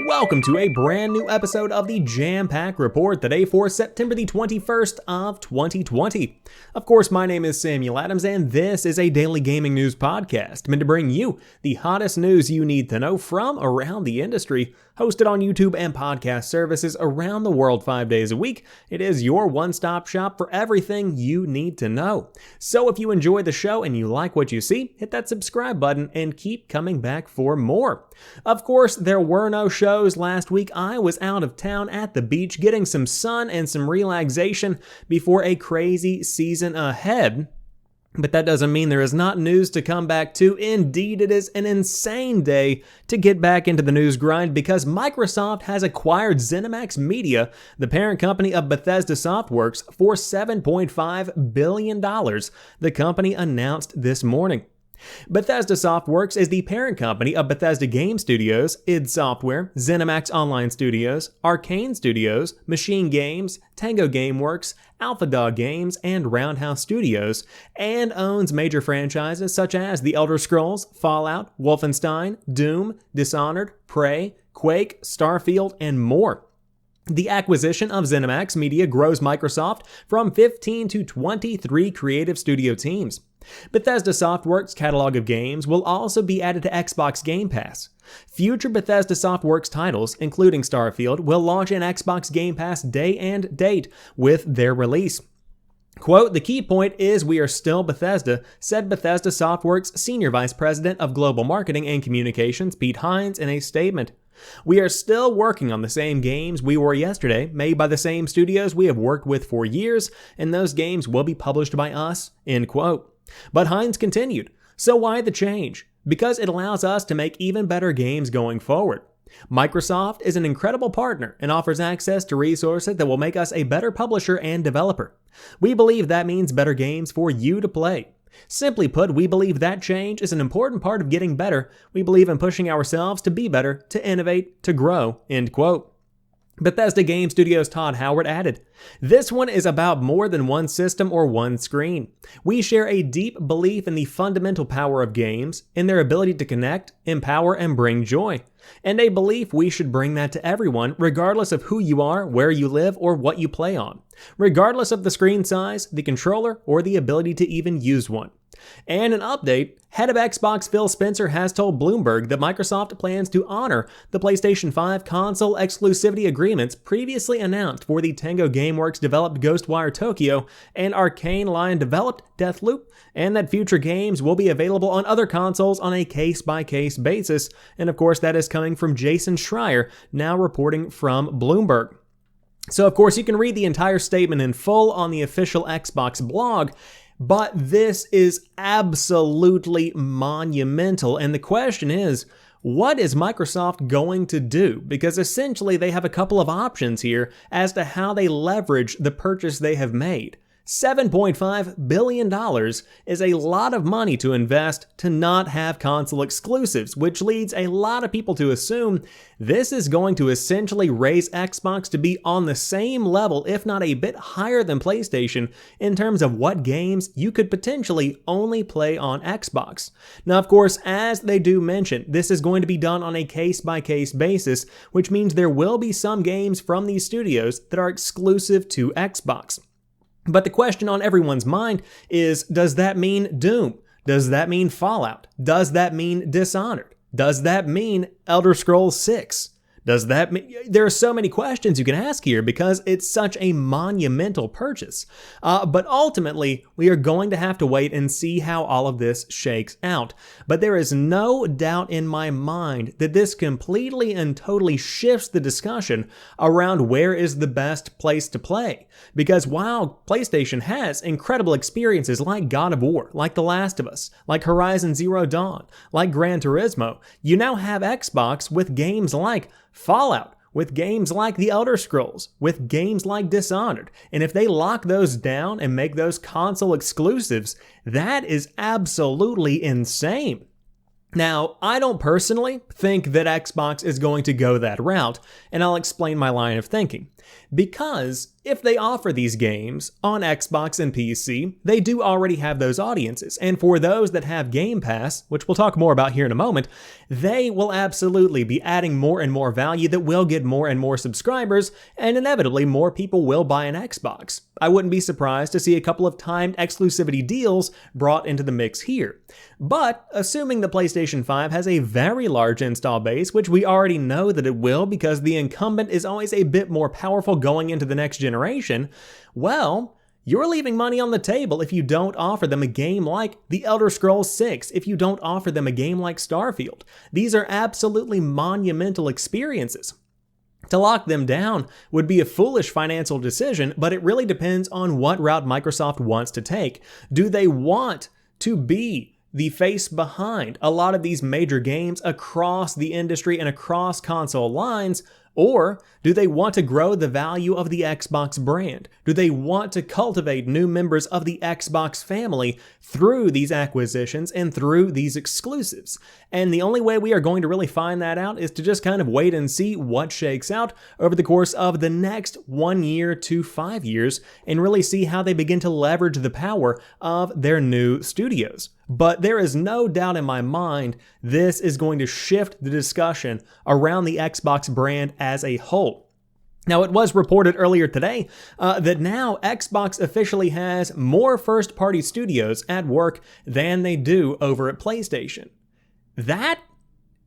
Welcome to a brand new episode of the Jampack Report today for September the 21st of 2020. Of course, my name is Samuel Adams and this is a daily gaming news podcast meant to bring you the hottest news you need to know from around the industry. Hosted on YouTube and podcast services around the world 5 days a week, it is your one-stop shop for everything you need to know. So if you enjoy the show and you like what you see, hit that subscribe button and keep coming back for more. Of course, there were no shows last week. I was out of town at the beach getting some sun and some relaxation before a crazy season ahead. But that doesn't mean there is not news to come back to. Indeed, it is an insane day to get back into the news grind because Microsoft has acquired ZeniMax Media, the parent company of Bethesda Softworks, for $7.5 billion, the company announced this morning. Bethesda Softworks is the parent company of Bethesda Game Studios, id Software, ZeniMax Online Studios, Arkane Studios, MachineGames, Tango Gameworks, AlphaDog Games, and Roundhouse Studios, and owns major franchises such as The Elder Scrolls, Fallout, Wolfenstein, Doom, Dishonored, Prey, Quake, Starfield, and more. The acquisition of ZeniMax Media grows Microsoft from 15 to 23 creative studio teams. Bethesda Softworks' catalog of games will also be added to Xbox Game Pass. Future Bethesda Softworks titles, including Starfield, will launch in Xbox Game Pass day and date with their release. Quote, "The key point is we are still Bethesda," said Bethesda Softworks' Senior Vice President of Global Marketing and Communications, Pete Hines, in a statement. "We are still working on the same games we were yesterday, made by the same studios we have worked with for years, and those games will be published by us," end quote. But Hines continued, "So why the change? Because it allows us to make even better games going forward. Microsoft is an incredible partner and offers access to resources that will make us a better publisher and developer. We believe that means better games for you to play. Simply put, we believe that change is an important part of getting better. We believe in pushing ourselves to be better, to innovate, to grow," end quote. Bethesda Game Studios' Todd Howard added, "This one is about more than one system or one screen. We share a deep belief in the fundamental power of games, in their ability to connect, empower, and bring joy. And a belief we should bring that to everyone, regardless of who you are, where you live, or what you play on. Regardless of the screen size, the controller, or the ability to even use one." And an update, head of Xbox Phil Spencer has told Bloomberg that Microsoft plans to honor the PlayStation 5 console exclusivity agreements previously announced for the Tango Gameworks developed Ghostwire Tokyo and Arkane Lion developed Deathloop, and that future games will be available on other consoles on a case-by-case basis. And of course, that is coming from Jason Schreier, now reporting from Bloomberg. So of course, you can read the entire statement in full on the official Xbox blog, but this is absolutely monumental. And the question is, what is Microsoft going to do? Because essentially they have a couple of options here as to how they leverage the purchase they have made. $7.5 billion is a lot of money to invest to not have console exclusives, which leads a lot of people to assume this is going to essentially raise Xbox to be on the same level, if not a bit higher than PlayStation, in terms of what games you could potentially only play on Xbox. Now, of course, as they do mention, this is going to be done on a case-by-case basis, which means there will be some games from these studios that are exclusive to Xbox. But the question on everyone's mind is, does that mean Doom? Does that mean Fallout? Does that mean Dishonored? Does that mean Elder Scrolls 6? Does that mean... There are so many questions you can ask here because it's such a monumental purchase. But ultimately, we are going to have to wait and see how all of this shakes out. But there is no doubt in my mind that this completely and totally shifts the discussion around where is the best place to play. Because while PlayStation has incredible experiences like God of War, like The Last of Us, like Horizon Zero Dawn, like Gran Turismo, you now have Xbox with games like Fallout, with games like The Elder Scrolls, with games like Dishonored. And if they lock those down and make those console exclusives, that is absolutely insane. Now, I don't personally think that Xbox is going to go that route, and I'll explain my line of thinking. Because if they offer these games on Xbox and PC, they do already have those audiences. And for those that have Game Pass, which we'll talk more about here in a moment, they will absolutely be adding more and more value that will get more and more subscribers, and inevitably more people will buy an Xbox. I wouldn't be surprised to see a couple of timed exclusivity deals brought into the mix here. But assuming the PlayStation 5 has a very large install base, which we already know that it will because the incumbent is always a bit more powerful going into the next generation, well, you're leaving money on the table if you don't offer them a game like The Elder Scrolls 6, if you don't offer them a game like Starfield. These are absolutely monumental experiences. To lock them down would be a foolish financial decision, but it really depends on what route Microsoft wants to take. Do they want to be the face behind a lot of these major games across the industry and across console lines? Or do they want to grow the value of the Xbox brand? Do they want to cultivate new members of the Xbox family through these acquisitions and through these exclusives? And the only way we are going to really find that out is to just kind of wait and see what shakes out over the course of the next 1 year to 5 years and really see how they begin to leverage the power of their new studios. But there is no doubt in my mind this is going to shift the discussion around the Xbox brand as a whole. Now, it was reported earlier today that now Xbox officially has more first-party studios at work than they do over at PlayStation. That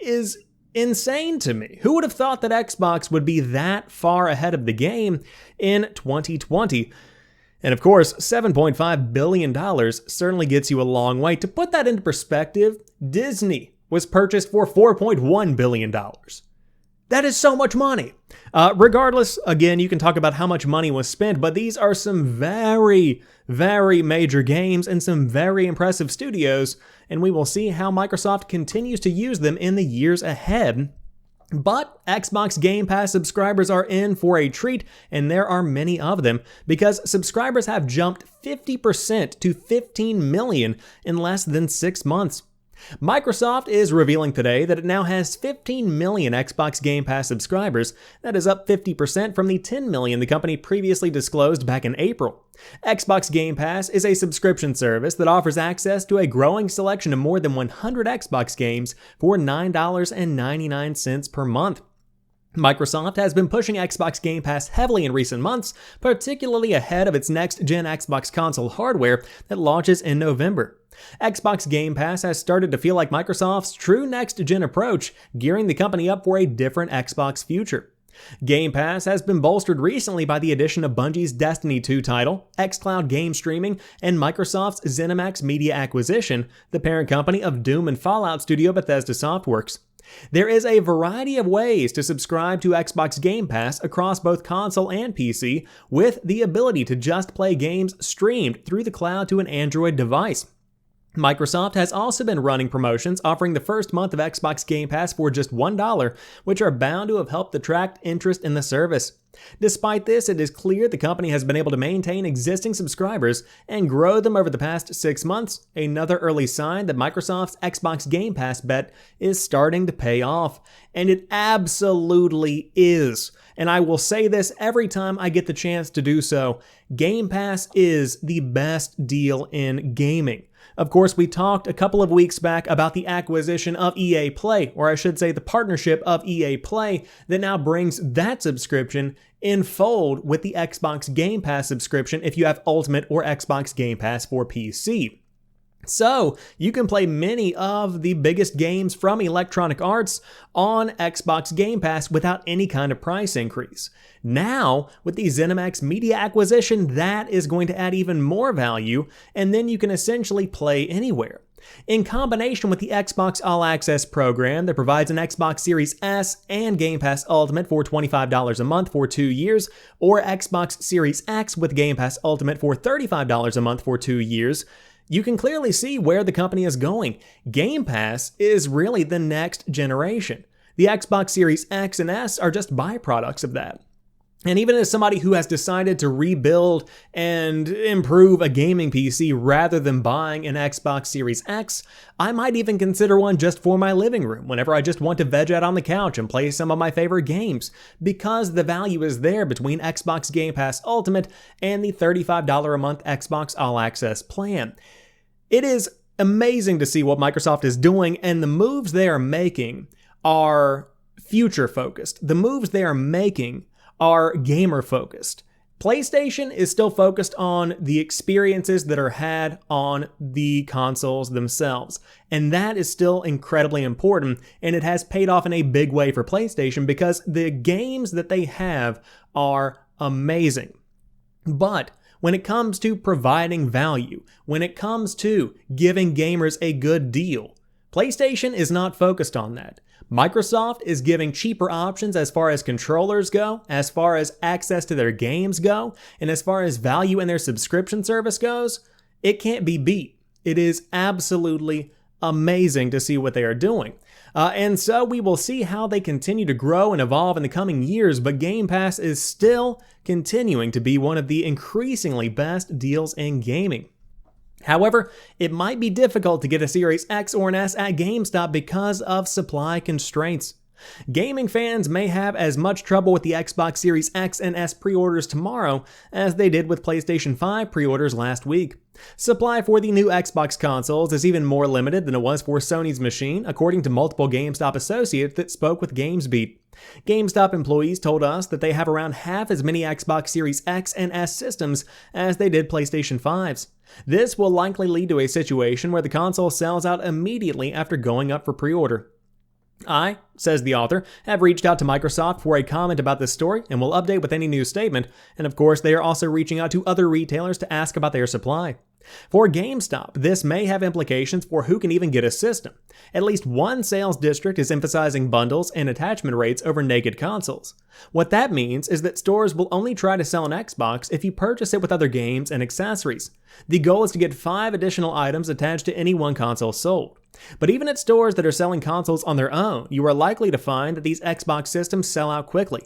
is insane to me. Who would have thought that Xbox would be that far ahead of the game in 2020? And of course, $7.5 billion certainly gets you a long way. To put that into perspective, Disney was purchased for $4.1 billion. That is so much money. Regardless, again, you can talk about how much money was spent, but these are some very, very major games and some very impressive studios, and we will see how Microsoft continues to use them in the years ahead. But Xbox Game Pass subscribers are in for a treat, and there are many of them, because subscribers have jumped 50% to 15 million in less than 6 months. Microsoft is revealing today that it now has 15 million Xbox Game Pass subscribers. That is up 50% from the 10 million the company previously disclosed back in April. Xbox Game Pass is a subscription service that offers access to a growing selection of more than 100 Xbox games for $9.99 per month. Microsoft has been pushing Xbox Game Pass heavily in recent months, particularly ahead of its next-gen Xbox console hardware that launches in November. Xbox Game Pass has started to feel like Microsoft's true next-gen approach, gearing the company up for a different Xbox future. Game Pass has been bolstered recently by the addition of Bungie's Destiny 2 title, xCloud game streaming, and Microsoft's ZeniMax Media acquisition, the parent company of Doom and Fallout studio Bethesda Softworks. There is a variety of ways to subscribe to Xbox Game Pass across both console and PC, with the ability to just play games streamed through the cloud to an Android device. Microsoft has also been running promotions offering the first month of Xbox Game Pass for just $1, which are bound to have helped attract interest in the service. Despite this, it is clear the company has been able to maintain existing subscribers and grow them over the past 6 months, another early sign that Microsoft's Xbox Game Pass bet is starting to pay off. And it absolutely is. And I will say this every time I get the chance to do so, Game Pass is the best deal in gaming. Of course, we talked a couple of weeks back about the acquisition of EA Play, or I should say the partnership of EA Play that now brings that subscription in fold with the Xbox Game Pass subscription if you have Ultimate or Xbox Game Pass for PC. So, you can play many of the biggest games from Electronic Arts on Xbox Game Pass without any kind of price increase. Now, with the ZeniMax Media acquisition, that is going to add even more value, and then you can essentially play anywhere. In combination with the Xbox All Access program that provides an Xbox Series S and Game Pass Ultimate for $25 a month for 2 years, or Xbox Series X with Game Pass Ultimate for $35 a month for 2 years, you can clearly see where the company is going. Game Pass is really the next generation. The Xbox Series X and S are just byproducts of that. And even as somebody who has decided to rebuild and improve a gaming PC rather than buying an Xbox Series X, I might even consider one just for my living room whenever I just want to veg out on the couch and play some of my favorite games, because the value is there between Xbox Game Pass Ultimate and the $35 a month Xbox All Access plan. It is amazing to see what Microsoft is doing, and the moves they are making are future focused. The moves they are making are gamer focused. PlayStation is still focused on the experiences that are had on the consoles themselves, and that is still incredibly important, and it has paid off in a big way for PlayStation because the games that they have are amazing. But when it comes to providing value, when it comes to giving gamers a good deal, PlayStation is not focused on that. Microsoft is giving cheaper options as far as controllers go, as far as access to their games go, and as far as value in their subscription service goes. It can't be beat. It is absolutely amazing to see what they are doing. And so we will see how they continue to grow and evolve in the coming years, but Game Pass is still continuing to be one of the increasingly best deals in gaming. However, it might be difficult to get a Series X or an S at GameStop because of supply constraints. Gaming fans may have as much trouble with the Xbox Series X and S pre-orders tomorrow as they did with PlayStation 5 pre-orders last week. Supply for the new Xbox consoles is even more limited than it was for Sony's machine, according to multiple GameStop associates that spoke with GamesBeat. GameStop employees told us that they have around half as many Xbox Series X and S systems as they did PlayStation 5s. This will likely lead to a situation where the console sells out immediately after going up for pre-order. I, says the author, have reached out to Microsoft for a comment about this story and will update with any new statement, and of course they are also reaching out to other retailers to ask about their supply. For GameStop, this may have implications for who can even get a system. At least one sales district is emphasizing bundles and attachment rates over naked consoles. What that means is that stores will only try to sell an Xbox if you purchase it with other games and accessories. The goal is to get 5 additional items attached to any one console sold. But even at stores that are selling consoles on their own, you are likely to find that these Xbox systems sell out quickly.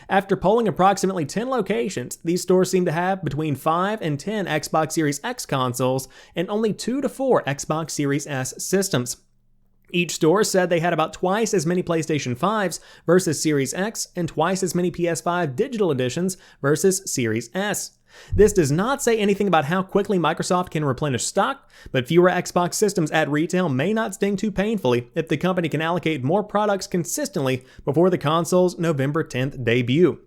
After polling approximately 10 locations, these stores seem to have between 5 and 10 Xbox Series X consoles and only 2 to 4 Xbox Series S systems. Each store said they had about twice as many PlayStation 5s versus Series X and twice as many PS5 digital editions versus Series S. This does not say anything about how quickly Microsoft can replenish stock, but fewer Xbox systems at retail may not sting too painfully if the company can allocate more products consistently before the console's November 10th debut.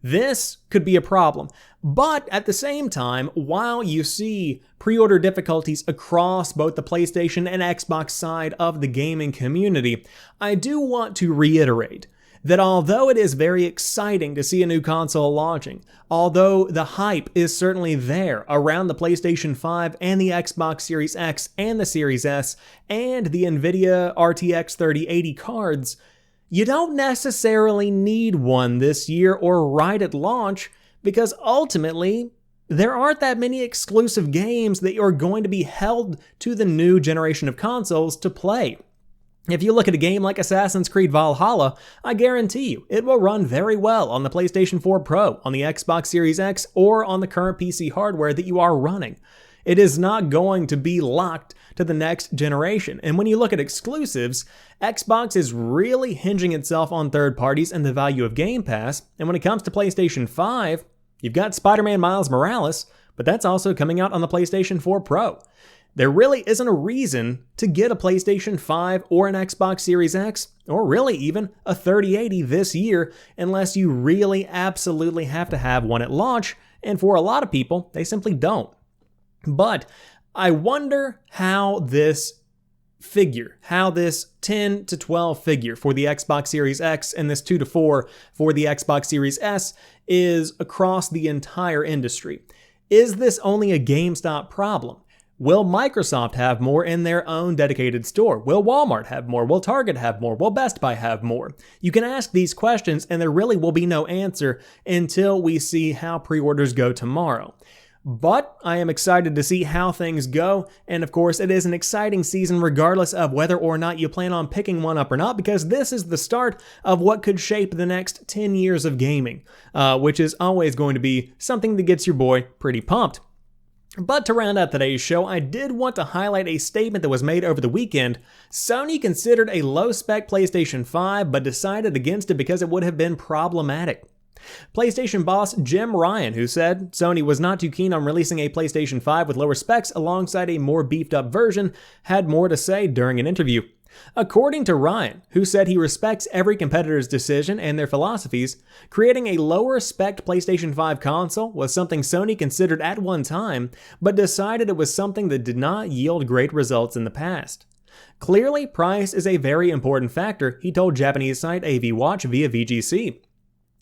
This could be a problem, but at the same time, while you see pre-order difficulties across both the PlayStation and Xbox side of the gaming community, I do want to reiterate that although it is very exciting to see a new console launching, although the hype is certainly there around the PlayStation 5 and the Xbox Series X and the Series S and the NVIDIA RTX 3080 cards, you don't necessarily need one this year or right at launch, because ultimately, there aren't that many exclusive games that are going to be held to the new generation of consoles to play. If you look at a game like Assassin's Creed Valhalla, I guarantee you it will run very well on the PlayStation 4 Pro, on the Xbox Series X, or on the current PC hardware that you are running. It is not going to be locked to the next generation. And when you look at exclusives, Xbox is really hinging itself on third parties and the value of Game Pass. And when it comes to PlayStation 5, you've got Spider-Man Miles Morales, but that's also coming out on the PlayStation 4 Pro. There really isn't a reason to get a PlayStation 5 or an Xbox Series X, or really even a 3080 this year, unless you really absolutely have to have one at launch, and for a lot of people, they simply don't. But I wonder how this 10 to 12 figure for the Xbox Series X and this 2 to 4 for the Xbox Series S is across the entire industry. Is this only a GameStop problem? Will Microsoft have more in their own dedicated store? Will Walmart have more? Will Target have more? Will Best Buy have more? You can ask these questions and there really will be no answer until we see how pre-orders go tomorrow. But I am excited to see how things go, and of course it is an exciting season regardless of whether or not you plan on picking one up or not, because this is the start of what could shape the next 10 years of gaming, which is always going to be something that gets your boy pretty pumped. But to round out today's show, I did want to highlight a statement that was made over the weekend. Sony considered a low-spec PlayStation 5, but decided against it because it would have been problematic. PlayStation boss Jim Ryan, who said Sony was not too keen on releasing a PlayStation 5 with lower specs alongside a more beefed up version, had more to say during an interview. According to Ryan, who said he respects every competitor's decision and their philosophies, creating a lower-spec PlayStation 5 console was something Sony considered at one time, but decided it was something that did not yield great results in the past. Clearly, price is a very important factor, he told Japanese site AV Watch via VGC.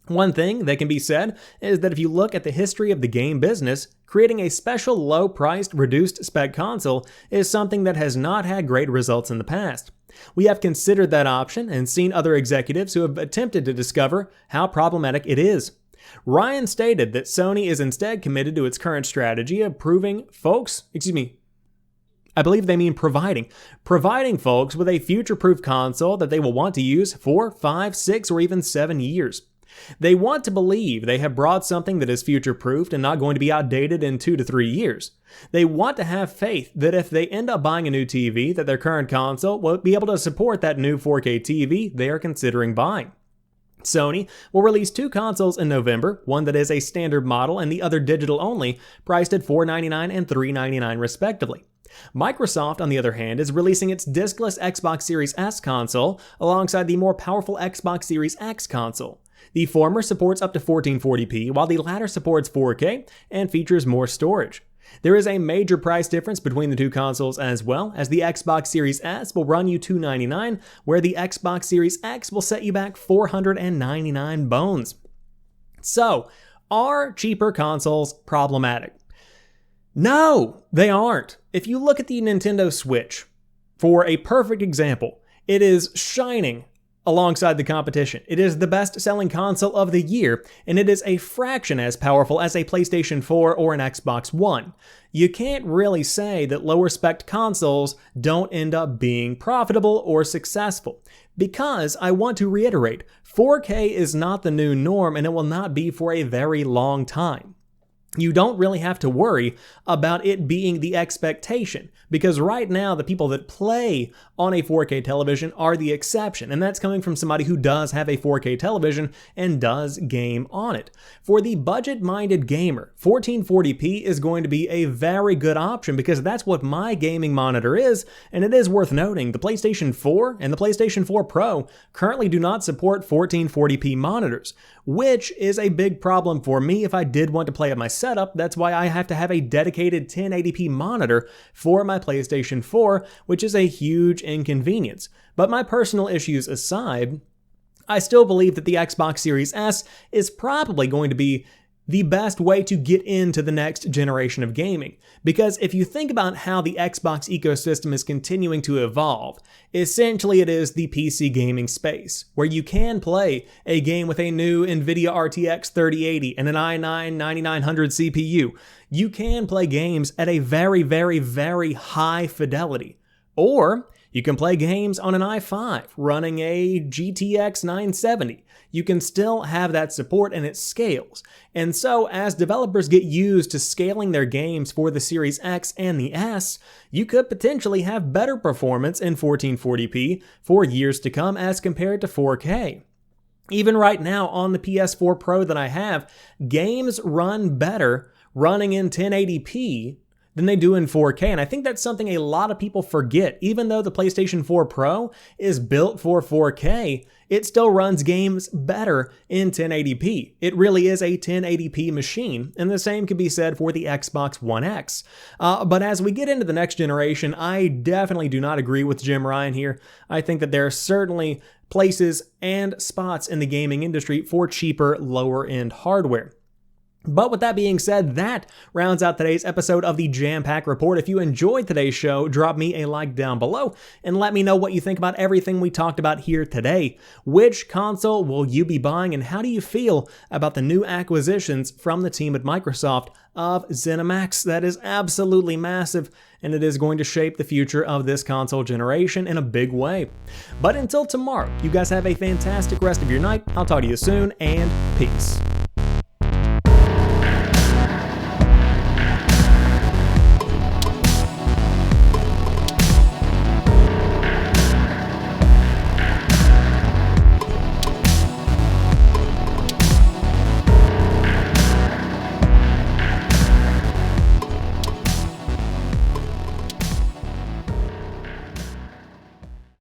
One thing that can be said is that if you look at the history of the game business, creating a special low-priced, reduced-spec console is something that has not had great results in the past. We have considered that option and seen other executives who have attempted to discover how problematic it is. Ryan stated that Sony is instead committed to its current strategy of providing folks with a future-proof console that they will want to use for 5, 6, or even 7 years. They want to believe they have brought something that is future-proofed and not going to be outdated in 2 to 3 years. They want to have faith that if they end up buying a new TV, that their current console will be able to support that new 4K TV they are considering buying. Sony will release 2 consoles in November, one that is a standard model and the other digital only, priced at $499 and $399 respectively. Microsoft, on the other hand, is releasing its discless Xbox Series S console alongside the more powerful Xbox Series X console. The former supports up to 1440p, while the latter supports 4K and features more storage. There is a major price difference between the two consoles as well, as the Xbox Series S will run you $299, where the Xbox Series X will set you back $499 bones. So, are cheaper consoles problematic? No, they aren't. If you look at the Nintendo Switch, for a perfect example, it is shining alongside the competition. It is the best-selling console of the year, and it is a fraction as powerful as a PlayStation 4 or an Xbox One. You can't really say that lower-spec consoles don't end up being profitable or successful, because I want to reiterate, 4K is not the new norm, and it will not be for a very long time. You don't really have to worry about it being the expectation, because right now the people that play on a 4K television are the exception, and that's coming from somebody who does have a 4K television and does game on it. For the budget-minded gamer, 1440p is going to be a very good option because that's what my gaming monitor is, and it is worth noting the PlayStation 4 and the PlayStation 4 Pro currently do not support 1440p monitors, which is a big problem for me if I did want to play at my setup. That's why I have to have a dedicated 1080p monitor for my PlayStation 4, which is a huge inconvenience. But my personal issues aside, I still believe that the Xbox Series S is probably going to be the best way to get into the next generation of gaming. Because if you think about how the Xbox ecosystem is continuing to evolve, essentially it is the PC gaming space, where you can play a game with a new NVIDIA RTX 3080 and an i9-9900 CPU. You can play games at a very, very, very high fidelity. Or you can play games on an i5 running a GTX 970. You can still have that support and it scales. And so as developers get used to scaling their games for the Series X and the S, you could potentially have better performance in 1440p for years to come as compared to 4K. Even right now on the PS4 Pro that I have, games run better running in 1080p than they do in 4K, and I think that's something a lot of people forget. Even though the PlayStation 4 Pro is built for 4K, it still runs games better in 1080p. It really is a 1080p machine, and the same could be said for the Xbox One X. But as we get into the next generation, I definitely do not agree with Jim Ryan here. I think that there are certainly places and spots in the gaming industry for cheaper, lower-end hardware. But with that being said, that rounds out today's episode of the Jampack Report. If you enjoyed today's show, drop me a like down below and let me know what you think about everything we talked about here today. Which console will you be buying, and how do you feel about the new acquisitions from the team at Microsoft of ZeniMax? That is absolutely massive, and it is going to shape the future of this console generation in a big way. But until tomorrow, you guys have a fantastic rest of your night. I'll talk to you soon, and peace.